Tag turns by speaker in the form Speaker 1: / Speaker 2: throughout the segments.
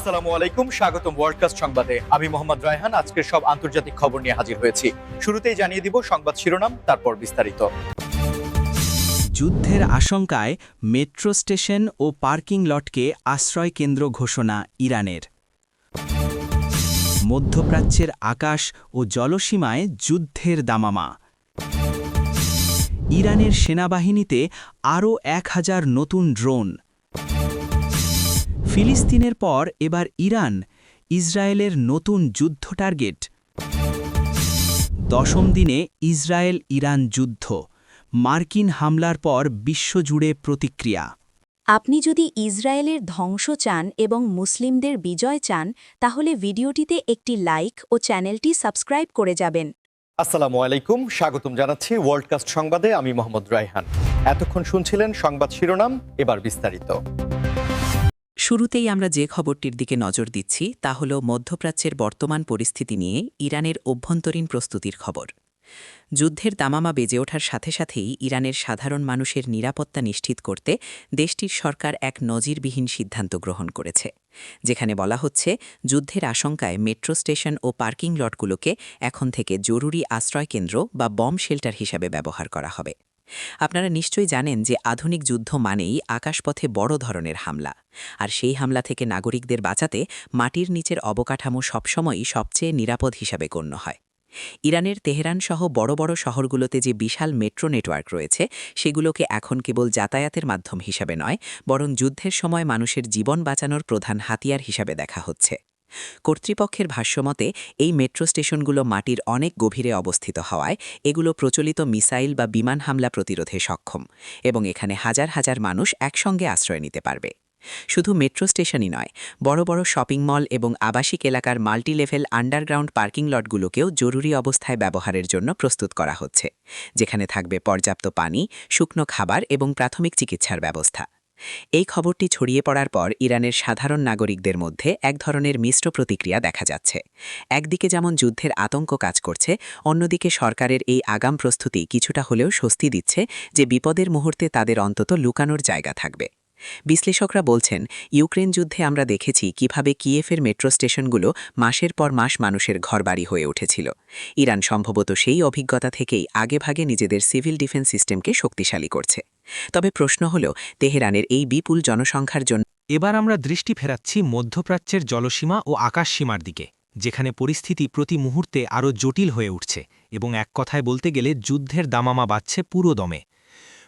Speaker 1: আসসালামু আলাইকুম, স্বাগতম ওয়ার্ল্ডকাস্ট সংবাদে। আমি মোহাম্মদ রায়হান আজকের সব আন্তর্জাতিক খবর নিয়ে হাজির হয়েছি। শুরুতেই জানিয়ে দিব সংবাদ শিরোনাম, তারপর বিস্তারিত।
Speaker 2: যুদ্ধের আশঙ্কায় মেট্রো স্টেশন ও পার্কিং লটকে আশ্রয় কেন্দ্র ঘোষণা ইরানের। মধ্যপ্রাচ্যের আকাশ ও জলসীমায় যুদ্ধের দামামা। ইরানের সেনাবাহিনীতে আরও 1000 নতুন ড্রোন। ফিলিস্তিনের পর এবার ইরান, ইসরায়েলের নতুন যুদ্ধ টার্গেট। 10ম দিনে ইসরায়েল ইরান যুদ্ধ, মার্কিন হামলার পর বিশ্বজুড়ে প্রতিক্রিয়া।
Speaker 3: আপনি যদি ইসরায়েলের ধ্বংস চান এবং মুসলিমদের বিজয় চান, তাহলে ভিডিওটিতে একটি লাইক ও চ্যানেলটি সাবস্ক্রাইব করে যাবেন।
Speaker 1: আসসালামু আলাইকুম, স্বাগতম জানাচ্ছি ওয়ার্ল্ডকাস্ট সংবাদে। আমি মোহাম্মদ রায়হান। এতক্ষণ শুনছিলেন সংবাদ শিরোনাম, এবার বিস্তারিত।
Speaker 4: শুরুতেই আমরা যে খবরটির দিকে নজর দিচ্ছি তা হল মধ্যপ্রাচ্যের বর্তমান পরিস্থিতি নিয়ে ইরানের অভ্যন্তরীণ প্রস্তুতির খবর। যুদ্ধের দামামা বেজে ওঠার সাথে সাথেই ইরানের সাধারণ মানুষের নিরাপত্তা নিশ্চিত করতে দেশটির সরকার এক নজিরবিহীন সিদ্ধান্ত গ্রহণ করেছে, যেখানে বলা হচ্ছে যুদ্ধের আশঙ্কায় মেট্রো স্টেশন ও পার্কিং লটগুলোকে এখন থেকে জরুরি আশ্রয়কেন্দ্র বা বম শেল্টার হিসাবে ব্যবহার করা হবে। আপনারা নিশ্চয়ই জানেন যে আধুনিক যুদ্ধ মানেই আকাশপথে বড় ধরনের হামলা, আর সেই হামলা থেকে নাগরিকদের বাঁচাতে মাটির নিচের অবকাঠামো সবসময়ই সবচেয়ে নিরাপদ হিসাবে গণ্য হয়। ইরানের তেহরান সহ বড় বড় শহরগুলোতে যে বিশাল মেট্রো নেটওয়ার্ক রয়েছে, সেগুলোকে এখন কেবল যাতায়াতের মাধ্যম হিসাবে নয়, বরং যুদ্ধের সময় মানুষের জীবন বাঁচানোর প্রধান হাতিয়ার হিসাবে দেখা হচ্ছে। কর্তৃপক্ষের ভাষ্যমতে এই মেট্রো স্টেশনগুলো মাটির অনেক গভীরে অবস্থিত হওয়ায় এগুলো প্রচলিত মিসাইল বা বিমান হামলা প্রতিরোধে সক্ষম, এবং এখানে হাজার হাজার মানুষ একসঙ্গে আশ্রয় নিতে পারবে। শুধু মেট্রো স্টেশনই নয়, বড় বড় শপিং মল এবং আবাসিক এলাকার মাল্টিলেভেল আন্ডারগ্রাউন্ড পার্কিং লটগুলোকেও জরুরি অবস্থায় ব্যবহারের জন্য প্রস্তুত করা হচ্ছে, যেখানে থাকবে পর্যাপ্ত পানি, শুকনো খাবার এবং প্রাথমিক চিকিৎসার ব্যবস্থা। এই খবরটি ছড়িয়ে পড়ার পর ইরানের সাধারণ নাগরিকদের মধ্যে এক ধরনের মিশ্র প্রতিক্রিয়া দেখা যাচ্ছে। একদিকে যেমন যুদ্ধের আতঙ্ক কাজ করছে, অন্যদিকে সরকারের এই আগাম প্রস্তুতি কিছুটা হলেও স্বস্তি দিচ্ছে যে বিপদের মুহূর্তে তাদের অন্তত লুকানোর জায়গা থাকবে। বিশ্লেষকরা বলছেন, ইউক্রেন যুদ্ধে আমরা দেখেছি কিভাবে কিয়েফের মেট্রো স্টেশনগুলো মাসের পর মাস মানুষের ঘরবাড়ি হয়ে উঠেছিল। ইরান সম্ভবত সেই অভিজ্ঞতা থেকেই আগেভাগে নিজেদের সিভিল ডিফেন্স সিস্টেমকে শক্তিশালী করছে। তবে প্রশ্ন হল, তেহরানের এই বিপুল জনসংখ্যার জন্য
Speaker 5: এবার আমরা দৃষ্টি ফেরাচ্ছি মধ্যপ্রাচ্যের জলসীমা ও আকাশসীমার দিকে, যেখানে পরিস্থিতি প্রতি মুহূর্তে আরও জটিল হয়ে উঠছে এবং এক কথায় বলতে গেলে যুদ্ধের দামামা বাজছে পুরো দমে।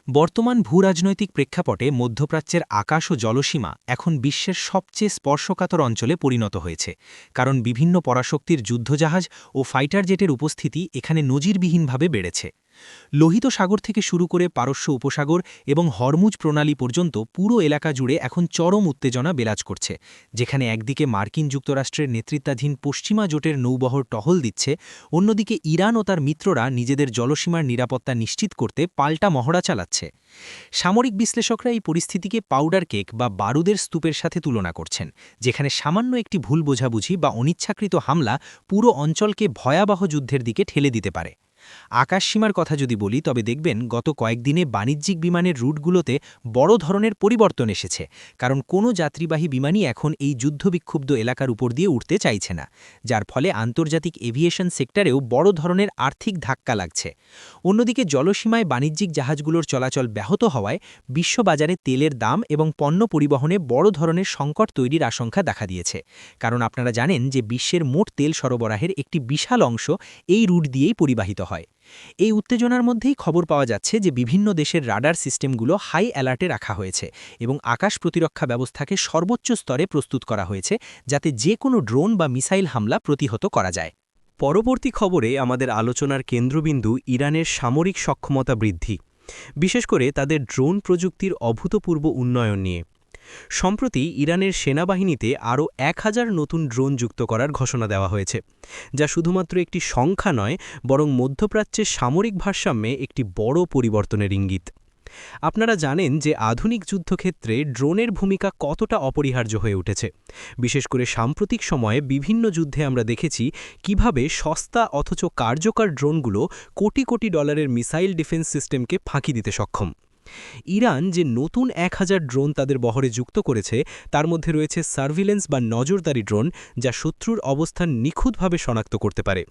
Speaker 5: বর্তমান ভূরাজনৈতিক প্রেক্ষাপটে মধ্যপ্রাচ্যের আকাশ ও জলসীমা এখন বিশ্বের সবচেয়ে স্পর্শকাতর অঞ্চলে পরিণত হয়েছে, কারণ বিভিন্ন পরাশক্তির যুদ্ধজাহাজ ও ফাইটার জেটের উপস্থিতি এখানে নজিরবিহীনভাবে বেড়েছে। লোহিত সাগর থেকে শুরু করে পারস্য উপসাগর এবং হরমুজ প্রণালী পর্যন্ত পুরো এলাকা জুড়ে এখন চরম উত্তেজনা বিরাজ করছে, যেখানে একদিকে মার্কিন যুক্তরাষ্ট্রের নেতৃত্বাধীন পশ্চিমা জোটের নৌবহর টহল দিচ্ছে, অন্যদিকে ইরান ও তার মিত্ররা নিজেদের জলসীমার নিরাপত্তা নিশ্চিত করতে পাল্টা মহড়া চালাচ্ছে। সামরিক বিশ্লেষকরা এই পরিস্থিতিকে পাউডার কেক বা বারুদের স্তূপের সাথে তুলনা করছেন, যেখানে সামান্য একটি ভুল বোঝাবুঝি বা অনিচ্ছাকৃত হামলা পুরো অঞ্চলকে ভয়াবহ যুদ্ধের দিকে ঠেলে দিতে পারে। আকাশসীমার কথা যদি বলি, তবে দেখবেন গত কয়েকদিনে বাণিজ্যিক বিমানের রুটগুলোতে বড় ধরনের পরিবর্তন এসেছে, কারণ কোনো যাত্রীবাহী বিমানই এখন এই যুদ্ধবিক্ষুব্ধ এলাকার উপর দিয়ে উঠতে চাইছে না, যার ফলে আন্তর্জাতিক এভিয়েশন সেক্টরেও বড় ধরনের আর্থিক ধাক্কা লাগছে। অন্যদিকে জলসীমায় বাণিজ্যিক জাহাজগুলোর চলাচল ব্যাহত হওয়ায় বিশ্ববাজারে তেলের দাম এবং পণ্য পরিবহনে বড় ধরনের সংকট তৈরির আশঙ্কা দেখা দিয়েছে, কারণ আপনারা জানেন যে বিশ্বের মোট তেল সরবরাহের একটি বিশাল অংশ এই রুট দিয়েই পরিবাহিত হয়। এই উত্তেজনার মধ্যেই খবর পাওয়া যাচ্ছে যে বিভিন্ন দেশের রাডার সিস্টেমগুলো হাই অ্যালার্টে রাখা হয়েছে এবং আকাশ প্রতিরক্ষা ব্যবস্থাকে সর্বোচ্চ স্তরে প্রস্তুত করা হয়েছে, যাতে যে কোনো ড্রোন বা মিসাইল হামলা প্রতিহত করা যায়।
Speaker 6: পরবর্তী খবরে আমাদের আলোচনার কেন্দ্রবিন্দু ইরানের সামরিক সক্ষমতা বৃদ্ধি, বিশেষ করে তাদের ড্রোন প্রযুক্তির অভূতপূর্ব উন্নয়ন নিয়ে। সম্প্রতি ইরানের সেনাবাহিনীতে আরও 1000 নতুন ড্রোন যুক্ত করার ঘোষণা দেওয়া হয়েছে, যা শুধুমাত্র একটি সংখ্যা নয়, বরং মধ্যপ্রাচ্যের সামরিক ভারসাম্যে একটি বড় পরিবর্তনের ইঙ্গিত। আপনারা জানেন যে আধুনিক যুদ্ধক্ষেত্রে ড্রোনের ভূমিকা কতটা অপরিহার্য হয়ে উঠেছে। বিশেষ করে সাম্প্রতিক সময়ে বিভিন্ন যুদ্ধে আমরা দেখেছি কিভাবে সস্তা অথচ কার্যকর ড্রোনগুলো কোটি কোটি ডলারের মিসাইল ডিফেন্স সিস্টেমকে ফাঁকি দিতে সক্ষম। ইরান যে নতুন 1000 ড্রোন তাদের বহরে যুক্ত করেছে তার মধ্যে রয়েছে সার্ভিলেন্স বা নজরদারি ড্রোন যা শত্রুর অবস্থান নিখুঁতভাবে শনাক্ত করতে পারে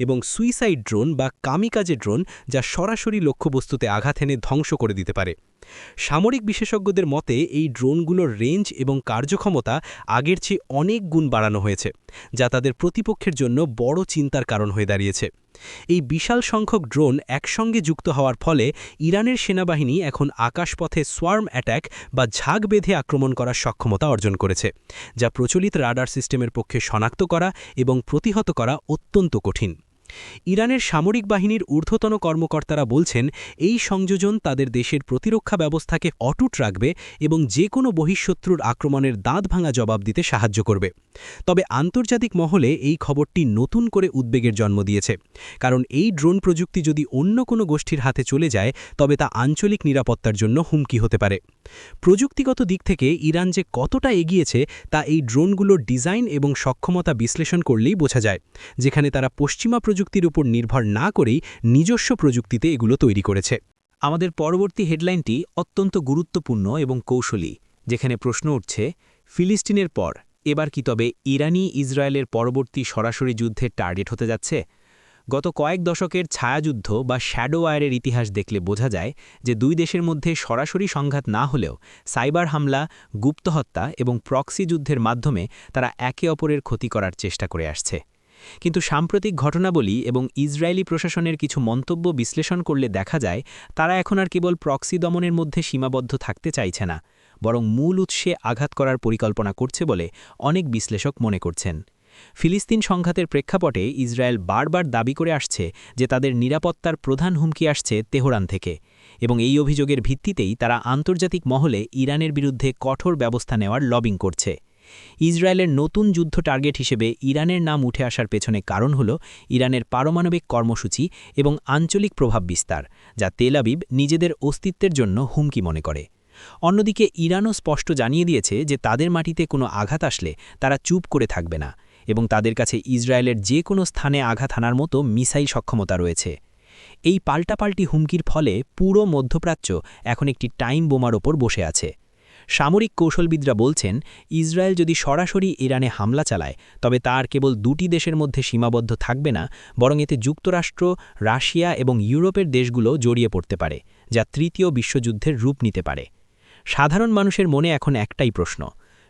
Speaker 6: এবং সুইসাইড ড্রোন বা কামিকাজে ড্রোন যা সরাসরি লক্ষ্যবস্তুতে আঘাত এনে ধ্বংস করে দিতে পারে। সামরিক বিশেষজ্ঞদের মতে এই ড্রোনগুলোর রেঞ্জ এবং কার্যক্ষমতা আগের চেয়ে অনেক গুণ বাড়ানো হয়েছে, যা তাদের প্রতিপক্ষের জন্য বড় চিন্তার কারণ হয়ে দাঁড়িয়েছে। এই বিশাল সংখ্যক ড্রোন একসঙ্গে যুক্ত হওয়ার ফলে ইরানের সেনাবাহিনী এখন আকাশপথে সোয়ার্ম অ্যাটাক বা ঝাঁক বেঁধে আক্রমণ করার সক্ষমতা অর্জন করেছে, যা প্রচলিত রাডার সিস্টেমের পক্ষে শনাক্ত করা এবং প্রতিহত করা অত্যন্ত কঠিন। ইরানের সামরিক বাহিনীর ঊর্ধ্বতন কর্মকর্তারা বলছেন এই সংযোজন তাদের দেশের প্রতিরক্ষা ব্যবস্থাকে অটুট রাখবে এবং যে কোনো বহিঃশত্রুর আক্রমণের দাঁত ভাঙা জবাব দিতে সাহায্য করবে। তবে আন্তর্জাতিক মহলে এই খবরটি নতুন করে উদ্বেগের জন্ম দিয়েছে, কারণ এই ড্রোন প্রযুক্তি যদি অন্য কোনো গোষ্ঠীর হাতে চলে যায় তবে তা আঞ্চলিক নিরাপত্তার জন্য হুমকি হতে পারে। প্রযুক্তিগত দিক থেকে ইরান যে কতটা এগিয়েছে তা এই ড্রোনগুলোর ডিজাইন এবং সক্ষমতা বিশ্লেষণ করলেই বোঝা যায়, যেখানে তারা পশ্চিমা প্রযুক্তির উপর নির্ভর না করেই নিজস্ব প্রযুক্তিতে এগুলো তৈরি করেছে।
Speaker 5: আমাদের পরবর্তী হেডলাইনটি অত্যন্ত গুরুত্বপূর্ণ এবং কৌশলী, যেখানে প্রশ্ন উঠছে ফিলিস্তিনের পর এবার কি তবে ইরানি ইসরায়েলের পরবর্তী সরাসরি যুদ্ধের টার্গেট হতে যাচ্ছে? গত কয়েক দশকের ছায়াযুদ্ধ বা শ্যাডো ওয়ারের ইতিহাস দেখলে বোঝা যায় যে দুই দেশের মধ্যে সরাসরি সংঘাত না হলেও সাইবার হামলা, গুপ্তহত্যা এবং প্রক্সি যুদ্ধের মাধ্যমে তারা একে অপরের ক্ষতি করার চেষ্টা করে আসছে। কিন্তু সাম্প্রতিক ঘটনাবলী এবং ইসরায়েলি প্রশাসনের কিছু মন্তব্য বিশ্লেষণ করলে দেখা যায় তারা এখন আর কেবল প্রক্সি দমনের মধ্যে সীমাবদ্ধ থাকতে চাইছে না, বরং মূল উৎসে আঘাত করার পরিকল্পনা করছে বলে অনেক বিশ্লেষক মনে করছেন। ফিলিস্তিন সংঘাতের প্রেক্ষাপটে ইসরায়েল বারবার দাবি করে আসছে যে তাদের নিরাপত্তার প্রধান হুমকি আসছে তেহরান থেকে, এবং এই অভিযোগের ভিত্তিতেই তারা আন্তর্জাতিক মহলে ইরানের বিরুদ্ধে কঠোর ব্যবস্থা নেওয়ার লবিং করছে। ইসরায়েলের নতুন যুদ্ধ টার্গেট হিসেবে ইরানের নাম উঠে আসার পেছনে কারণ হল ইরানের পারমাণবিক কর্মসূচি এবং আঞ্চলিক প্রভাব বিস্তার, যা তেল আবিব নিজেদের অস্তিত্বের জন্য হুমকি মনে করে। অন্যদিকে ইরানও স্পষ্ট জানিয়ে দিয়েছে যে তাদের মাটিতে কোনো আঘাত আসলে তারা চুপ করে থাকবে না এবং তাদের কাছে ইসরায়েলের যে কোনো স্থানে আঘাত হানার মতো মিসাইল সক্ষমতা রয়েছে। এই পাল্টাপাল্টি হুমকির ফলে পুরো মধ্যপ্রাচ্য এখন একটি টাইম বোমার ওপর বসে আছে। সামরিক কৌশলবিদরা বলছেন ইসরায়েল যদি সরাসরি ইরানে হামলা চালায় তবে তা আর কেবল দুটি দেশের মধ্যে সীমাবদ্ধ থাকবে না, বরং এতে যুক্তরাষ্ট্র, রাশিয়া এবং ইউরোপের দেশগুলো জড়িয়ে পড়তে পারে, যা তৃতীয় বিশ্বযুদ্ধের রূপ নিতে পারে। সাধারণ মানুষের মনে এখন একটাই প্রশ্ন,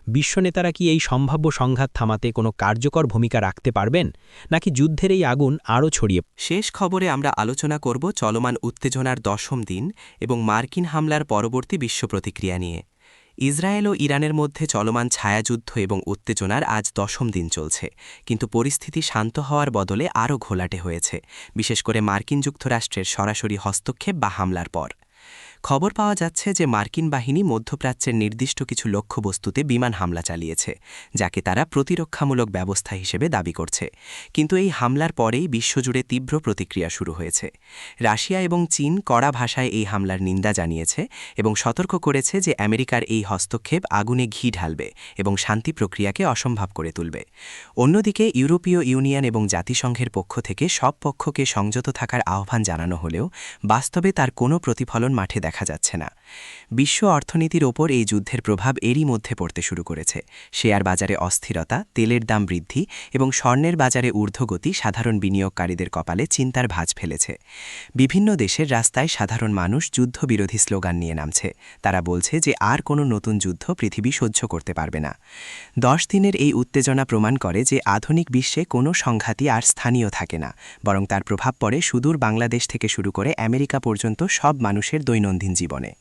Speaker 5: বিশ্বনেতারা কি এই সম্ভাব্য সংঘাত থামাতে কোনো কার্যকর ভূমিকা রাখতে পারবেন, নাকি যুদ্ধের এই আগুন আরও ছড়িয়ে?
Speaker 7: শেষ খবরে আমরা আলোচনা করব চলমান উত্তেজনার 10ম দিন এবং মার্কিন হামলার পরবর্তী বিশ্ব প্রতিক্রিয়া নিয়ে। ইসরায়েল ও ইরানের মধ্যে চলমান ছায়াযুদ্ধ এবং উত্তেজনার আজ 10ম দিন চলছে, কিন্তু পরিস্থিতি শান্ত হওয়ার বদলে আরও ঘোলাটে হয়েছে, বিশেষ করে মার্কিন যুক্তরাষ্ট্রের সরাসরি হস্তক্ষেপ বা হামলার পর। খবর পাওয়া যাচ্ছে যে মার্কিন বাহিনী মধ্যপ্রাচ্যের নির্দিষ্ট কিছু লক্ষ্যবস্তুতে বিমান হামলা চালিয়েছে, যাকে তারা প্রতিরক্ষামূলক ব্যবস্থা হিসেবে দাবি করছে। কিন্তু এই হামলার পরেই বিশ্বজুড়ে তীব্র প্রতিক্রিয়া শুরু হয়েছে। রাশিয়া এবং চীন কড়া ভাষায় এই হামলার নিন্দা জানিয়েছে এবং সতর্ক করেছে যে আমেরিকার এই হস্তক্ষেপ আগুনে ঘি ঢালবে এবং শান্তি প্রক্রিয়াকে অসম্ভব করে তুলবে। অন্যদিকে ইউরোপীয় ইউনিয়ন এবং জাতিসংঘের পক্ষ থেকে সব পক্ষকে সংযত থাকার আহ্বান জানানো হলেও বাস্তবে তার কোনো প্রতিফলন মাঠে দেখা যাচ্ছে না। বিশ্ব অর্থনীতির ওপর এই যুদ্ধের প্রভাব এরই মধ্যে পড়তে শুরু করেছে। শেয়ার বাজারে অস্থিরতা, তেলের দাম বৃদ্ধি এবং স্বর্ণের বাজারে ঊর্ধ্বগতি সাধারণ বিনিয়োগকারীদের কপালে চিন্তার ভাঁজ ফেলেছে। বিভিন্ন দেশের রাস্তায় সাধারণ মানুষ যুদ্ধবিরোধী স্লোগান নিয়ে নামছে। তারা বলছে যে আর কোনো নতুন যুদ্ধ পৃথিবী সহ্য করতে পারবে না। 10 দিনের এই উত্তেজনা প্রমাণ করে যে আধুনিক বিশ্বে কোনো সংঘাতই আর স্থানীয় থাকে না, বরং তার প্রভাব পড়ে সুদূর বাংলাদেশ থেকে শুরু করে আমেরিকা পর্যন্ত সব মানুষের দৈনন্দিন জীবনে।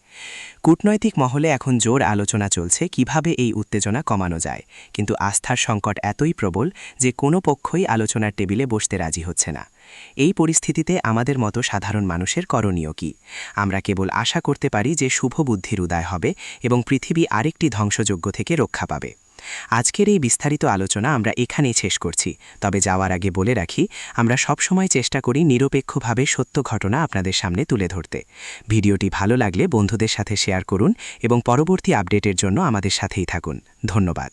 Speaker 7: কূটনৈতিক মহলে এখন জোর আলোচনা চলছে কিভাবে এই উত্তেজনা কমানো যায়, কিন্তু আস্থার সংকট এতই প্রবল যে কোনো পক্ষই আলোচনার টেবিলে বসতে রাজি হচ্ছে না। এই পরিস্থিতিতে আমাদের মতো সাধারণ মানুষের করণীয় কি? আমরা কেবল আশা করতে পারি যে শুভ বুদ্ধির উদয় হবে এবং পৃথিবী আরেকটি ধ্বংসযজ্ঞ থেকে রক্ষা পাবে। আজকের এই বিস্তারিত আলোচনা আমরা এখানেই শেষ করছি, তবে যাওয়ার আগে বলে রাখি আমরা সবসময় চেষ্টা করি নিরপেক্ষভাবে সত্য ঘটনা আপনাদের সামনে তুলে ধরতে। ভিডিওটি ভালো লাগলে বন্ধুদের সাথে শেয়ার করুন এবং পরবর্তী আপডেটের জন্য আমাদের সাথেই থাকুন। ধন্যবাদ।